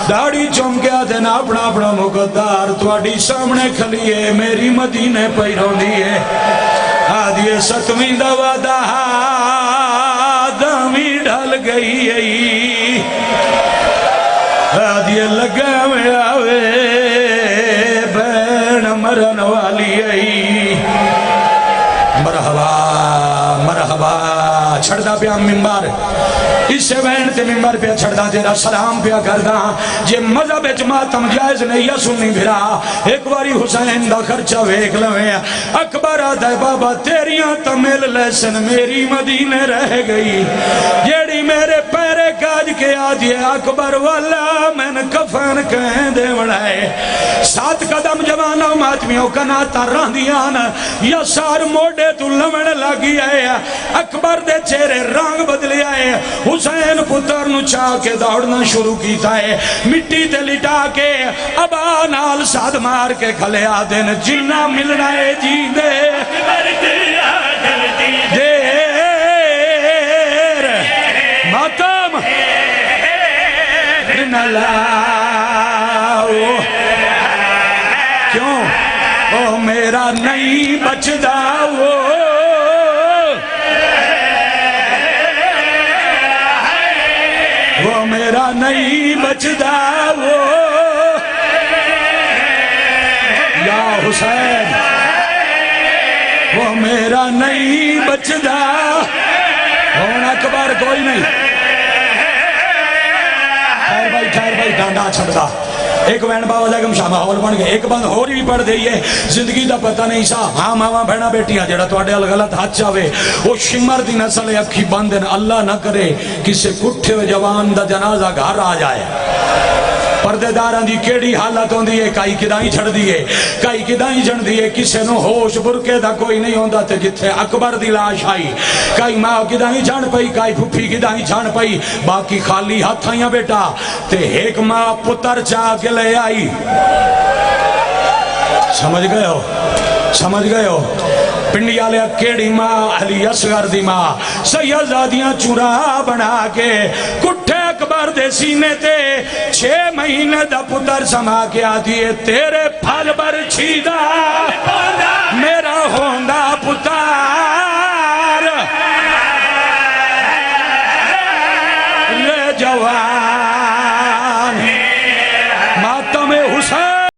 داڑی چمکیا دینا اپنا اپنا مقدار تواڈی سامنے کھلیے میری مدینے پیروں دیئے آدھیے 7ویں دا وعدہ آدمی ڈھل گئی آدھیے لگا میں آوے بین مرن والی مرحبا مرحبا چھڑدا پیا ممبر اس سے بین تے ممبر پیا چھڑدا تیرا سلام پیا کردہ جے مذہب ماتم جائز نہیں یا سنی بھرا ایک باری حسین دا خرچہ ویک لوے اکبر آدھا بابا تیریاں تمیل لیسن میری مدینے رہ گئی جیڑی میرے پیرے کاج کے آدھے اکبر والا میں نے کفن کہیں دے بڑھائے 7 قدم جوانہ ماتمیوں کا ناتا راندیان یا سار موڑے تو لمن لگی آئے اکبر دے چہرے رنگ بدلی آئے حسین پتر نو چاہ کے دوڑنا شروع کیتا ہے مٹی تے لٹا کے ابا نال ساتھ مار کے کھلے آدھن جلنا ملنا ہے جی دے دیر ماتم نہ لاؤ کیوں او میرا نہیں بچدا وہ میرا نہیں بچدا یا حسین وہ میرا نہیں بچدا ہون اکبر کوئی نہیں ٹھہر بھائی ڈانڈا چھڑدا ایک بہن بابا لیکم شاہ ماحول بن گئے ایک بند ہو رہی پڑھ دئیے زندگی دا پتہ نہیں سا ہاں ماما بہنا بیٹیاں جڑا تو اڈے غلط ہاتھ چاہوے وہ شمر دی نسل اکھی بندن اللہ نہ کرے کسے کٹھے و جوان دا جنازہ گھر آ جائے پردے داران دی کیڑی حالت ہوں دیئے کائی کدائیں چھڑ دیئے کائی کدائیں جھڑ دیئے کسے نو ہوش برکے دا کوئی نہیں ہوندہ تے جتھے اکبر دی لاش آئی کائی ماں کدائیں جھڑ پئی کائی پھپھی کدائیں جھڑ پئی باقی خالی ہاتھ آئیاں بیٹا تے ایک ماں پتر چاہ کے لے آئی سمجھ گئے ہو پنڈی آلے کیڑی ماں علی اصغر دی ماں سیدزادیاں چورا بنا کے کٹھے اکبر دے سینے تے 6 مہینے دا پتر سما کے آتی ہے تیرے پھل بر چھیدہ میرا ہوندہ